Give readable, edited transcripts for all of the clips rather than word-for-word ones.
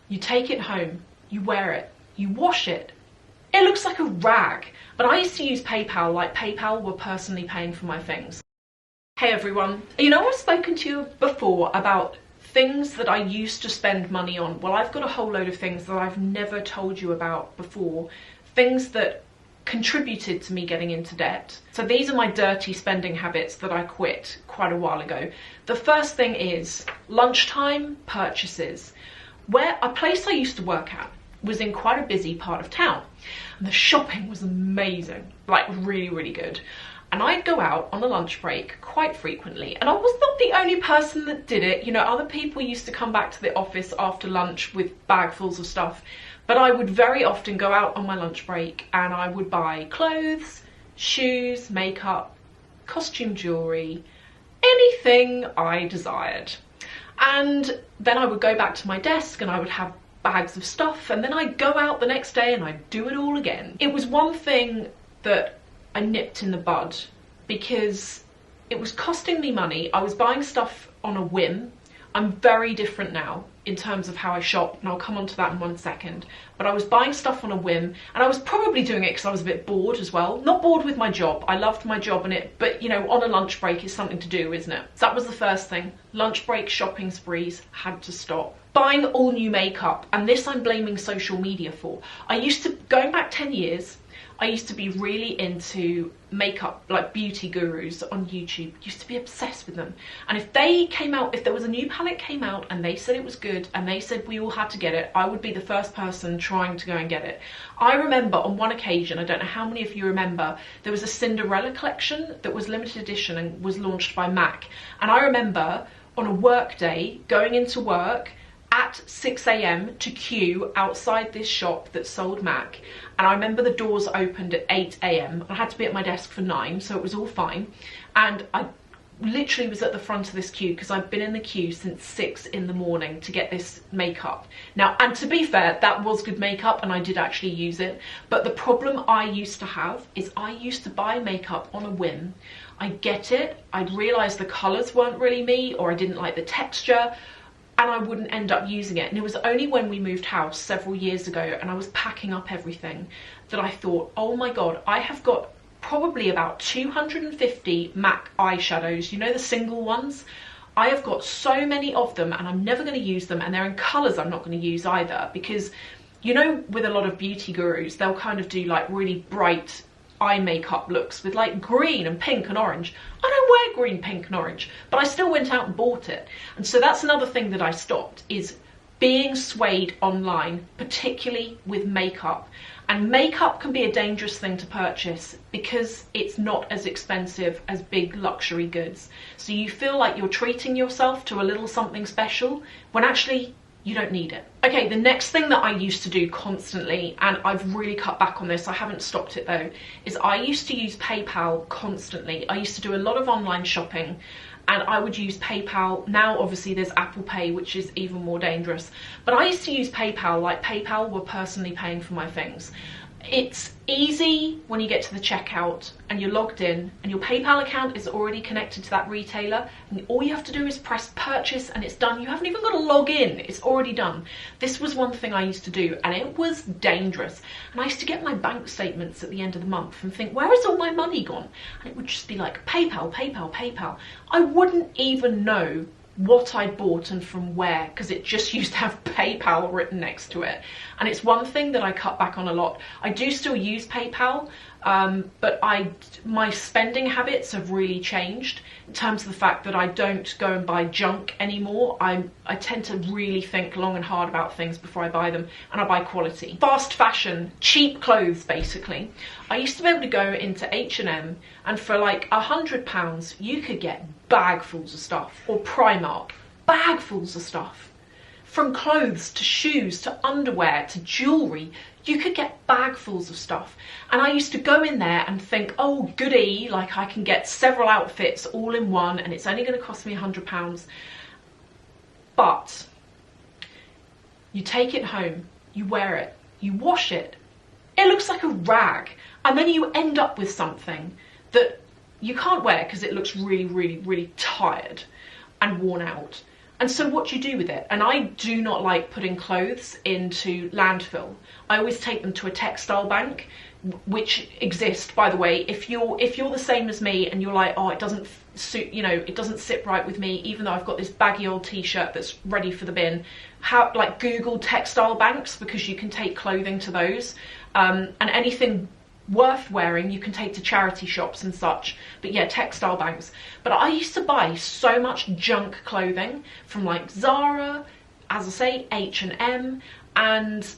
You take it home, you wear it, you wash it. It looks like a rag. But I used to use PayPal, like PayPal were personally paying for my things. Hey everyone, you know I've spoken to you before about things that I used to spend money on. Well, I've got a whole load of things that I've never told you about before. Things that contributed to me getting into debt. So these are my dirty spending habits that I quit quite a while ago. The first thing is lunchtime purchases. Where a place I used to work at was in quite a busy part of town, and the shopping was amazing, like really, really good. And I'd go out on a lunch break quite frequently, and I was not the only person that did it. You know, other people used to come back to the office after lunch with bagfuls of stuff, but I would very often go out on my lunch break and I would buy clothes, shoes, makeup, costume jewellery, anything I desired. And then I would go back to my desk and I would have bags of stuff, and then I'd go out the next day and I'd do it all again. It was one thing that I nipped in the bud because it was costing me money. I was buying stuff on a whim. I'm very different now in terms of how I shop, and I'll come on to that in 1 second. But I was buying stuff on a whim, and I was probably doing it because I was a bit bored as well. Not bored with my job, I loved my job and it, but you know, on a lunch break is something to do, isn't it? So that was the first thing. Lunch break shopping sprees had to stop. Buying all new makeup, and this I'm blaming social media for. I used to, going back 10 years, I used to be really into makeup, like beauty gurus on YouTube. Used to be obsessed with them. And if they came out, if there was a new palette came out and they said it was good and they said we all had to get it, I would be the first person trying to go and get it. I remember on one occasion, I don't know how many of you remember, there was a Cinderella collection that was limited edition and was launched by MAC. And I remember on a work day, going into work at 6 AM to queue outside this shop that sold MAC, and I remember the doors opened at 8 AM. I had to be at my desk for 9, so it was all fine, and I literally was at the front of this queue because I've been in the queue since 6 in the morning to get this makeup. Now, and to be fair, that was good makeup and I did actually use it, but the problem I used to have is I used to buy makeup on a whim. I'd get it, I'd realise the colours weren't really me, or I didn't like the texture, and I wouldn't end up using it. And it was only when we moved house several years ago and I was packing up everything that I thought, oh my god, I have got probably about 250 MAC eyeshadows, you know, the single ones. I have got so many of them and I'm never going to use them, and they're in colours I'm not going to use either, because you know, with a lot of beauty gurus, they'll kind of do like really bright eye makeup looks with like green and pink and orange. I don't wear green, pink and orange, but I still went out and bought it. And so that's another thing that I stopped, is being swayed online, particularly with makeup. And makeup can be a dangerous thing to purchase because it's not as expensive as big luxury goods. So you feel like you're treating yourself to a little something special when actually you don't need it. Okay, the next thing that I used to do constantly, and I've really cut back on this, I haven't stopped it though, is I used to use PayPal constantly. I used to do a lot of online shopping and I would use PayPal. Now obviously there's Apple Pay, which is even more dangerous, but I used to use PayPal, like PayPal were personally paying for my things. It's easy when you get to the checkout and you're logged in and your PayPal account is already connected to that retailer, and all you have to do is press purchase and it's done. You haven't even got to log in, it's already done. This was one thing I used to do and it was dangerous. And I used to get my bank statements at the end of the month and think, where has all my money gone? And it would just be like PayPal, PayPal, PayPal. I wouldn't even know what I'd bought and from where, because it just used to have PayPal written next to it. And it's one thing that I cut back on a lot. I do still use PayPal, but my spending habits have really changed in terms of the fact that I don't go and buy junk anymore. I tend to really think long and hard about things before I buy them, and I buy quality. Fast fashion, cheap clothes basically. I used to be able to go into H&M and for like £100 you could get bagfuls of stuff, or Primark, bagfuls of stuff. From clothes to shoes to underwear to jewellery, you could get bagfuls of stuff. And I used to go in there and think, oh goody, like I can get several outfits all in one and it's only going to cost me £100. But you take it home, you wear it, you wash it, it looks like a rag, and then you end up with something that you can't wear because it looks really, really, really tired and worn out. And so what do you do with it? And I do not like putting clothes into landfill. I always take them to a textile bank, which exist, by the way. If you're the same as me and you're like, oh, it doesn't suit, you know, it doesn't sit right with me, even though I've got this baggy old t-shirt that's ready for the bin, like Google textile banks, because you can take clothing to those, and anything worth wearing you can take to charity shops and such. But yeah, textile banks. But I used to buy so much junk clothing from like Zara, as I say, H&M, and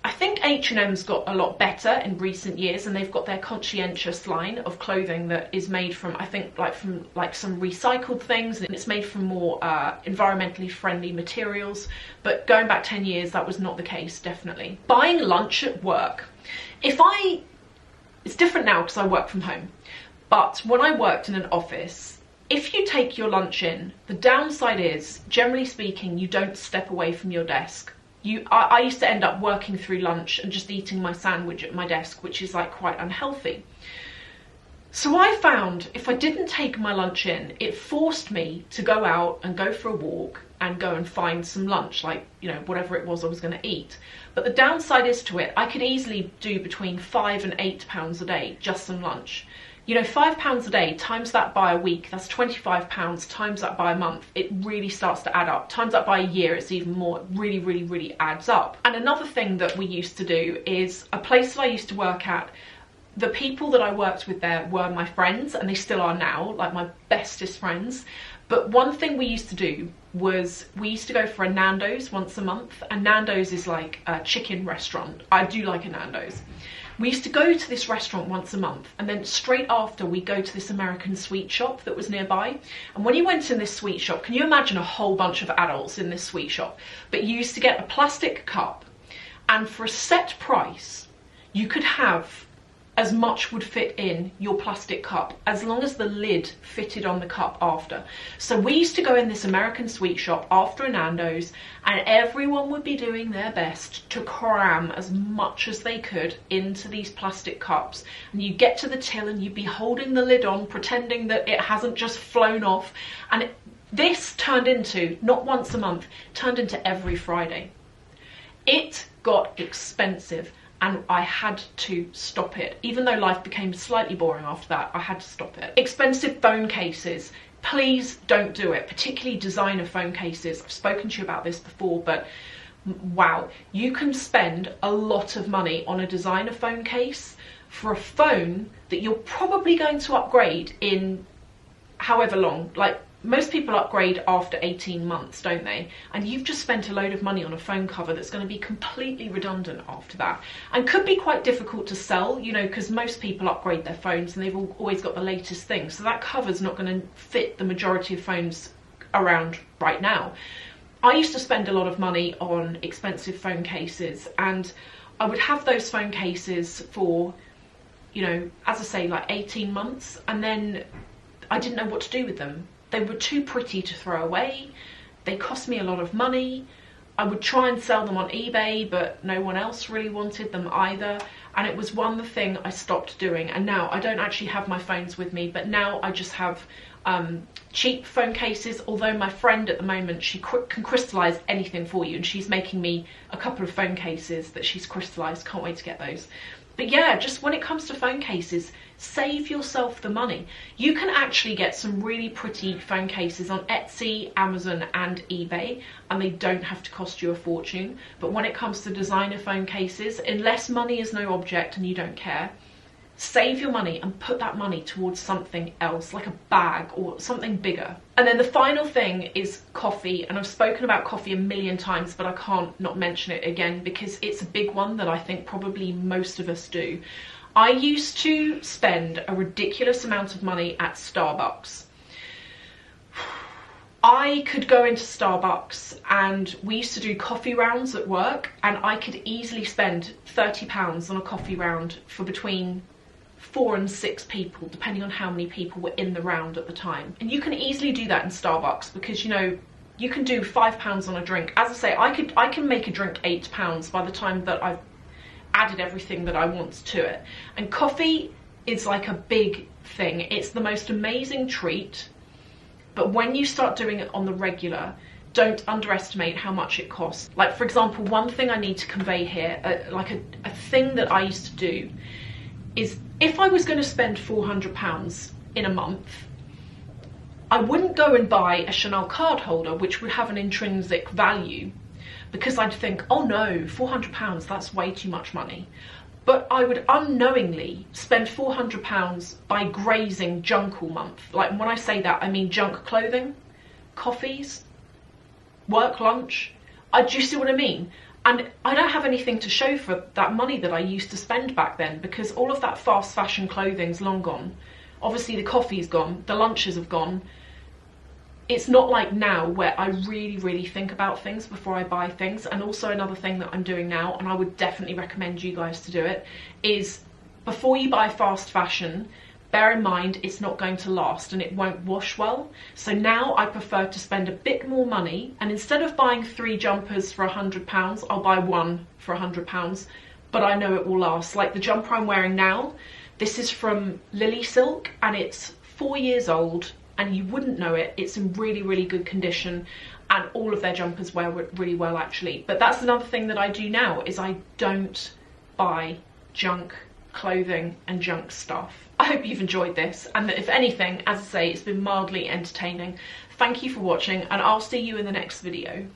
I think H&M's got a lot better in recent years, and they've got their conscientious line of clothing that is made from, I think, from some recycled things, and it's made from more environmentally friendly materials. But going back 10 years, that was not the case, definitely. Buying lunch at work. It's different now because I work from home, but when I worked in an office, if you take your lunch in, the downside is, generally speaking, you don't step away from your desk. I used to end up working through lunch and just eating my sandwich at my desk, which is like quite unhealthy. So I found if I didn't take my lunch in, it forced me to go out and go for a walk and go and find some lunch, like, you know, whatever it was I was going to eat. But the downside is to it, I could easily do between £5 and £8 a day, just some lunch. You know, £5 a day, times that by a week, that's £25, times that by a month, it really starts to add up. Times that by a year, it's even more. It really, really, really adds up. And another thing that we used to do is, a place that I used to work at, the people that I worked with there were my friends, and they still are now, like my bestest friends. But one thing we used to do was we used to go for a Nando's once a month, and Nando's is like a chicken restaurant. I do like a Nando's. We used to go to this restaurant once a month, and then straight after we go to this American sweet shop that was nearby. And when you went in this sweet shop, can you imagine a whole bunch of adults in this sweet shop? But you used to get a plastic cup, and for a set price, you could have as much would fit in your plastic cup, as long as the lid fitted on the cup after. So we used to go in this American sweet shop after a Nando's, and everyone would be doing their best to cram as much as they could into these plastic cups. And you get to the till and you'd be holding the lid on, pretending that it hasn't just flown off. And this turned into, not once a month, turned into every Friday. It got expensive, and I had to stop it. Even though life became slightly boring after that, I had to stop it. Expensive phone cases. Please don't do it, particularly designer phone cases. I've spoken to you about this before, but wow, you can spend a lot of money on a designer phone case for a phone that you're probably going to upgrade in however long. Like, most people upgrade after 18 months, don't they? And you've just spent a load of money on a phone cover that's going to be completely redundant after that, and could be quite difficult to sell, you know, because most people upgrade their phones and they've always got the latest thing. So that cover's not going to fit the majority of phones around right now. I used to spend a lot of money on expensive phone cases, and I would have those phone cases for, you know, as I say, like 18 months, and then I didn't know what to do with them. They were too pretty to throw away. They cost me a lot of money. I would try and sell them on eBay, but no one else really wanted them either. And it was one thing I stopped doing. And now I don't actually have my phones with me, but now I just have cheap phone cases. Although my friend at the moment, she can crystallize anything for you, and she's making me a couple of phone cases that she's crystallized. Can't wait to get those. But yeah, just when it comes to phone cases, save yourself the money. You can actually get some really pretty phone cases on Etsy, Amazon and eBay, and they don't have to cost you a fortune. But when it comes to designer phone cases, unless money is no object and you don't care, save your money and put that money towards something else, like a bag or something bigger. And then the final thing is coffee, and I've spoken about coffee a million times, but I can't not mention it again because it's a big one that I think probably most of us do. I used to spend a ridiculous amount of money at Starbucks. I could go into Starbucks, and we used to do coffee rounds at work, and I could easily spend £30 on a coffee round for between 4 and 6 people, depending on how many people were in the round at the time. And you can easily do that in Starbucks because, you know, you can do £5 on a drink. As I say, I can make a drink £8 by the time that I've added everything that I want to it. And coffee is like a big thing. It's the most amazing treat, but when you start doing it on the regular, don't underestimate how much it costs. Like, for example, one thing I need to convey here, a thing that I used to do is, if I was going to spend £400 in a month, I wouldn't go and buy a Chanel card holder, which would have an intrinsic value, because I'd think, oh no, £400, that's way too much money. But I would unknowingly spend £400 by grazing junk all month. Like, when I say that, I mean junk clothing, coffees, work lunch. Do you see what I mean? And I don't have anything to show for that money that I used to spend back then, because all of that fast fashion clothing's long gone. Obviously the coffee's gone, the lunches have gone. It's not like now where I really think about things before I buy things. And also another thing that I'm doing now, and I would definitely recommend you guys to do it, is before you buy fast fashion, bear in mind it's not going to last and it won't wash well. So now I prefer to spend a bit more money, and instead of buying 3 jumpers for £100, I'll buy 1 for £100, but I know it will last. Like the jumper I'm wearing now, this is from Lily Silk and it's 4 years old, and you wouldn't know it. It's in really good condition, and all of their jumpers wear really well actually. But that's another thing that I do now, is I don't buy junk clothing and junk stuff. I hope you've enjoyed this, and that if anything, as I say, it's been mildly entertaining. Thank you for watching, and I'll see you in the next video.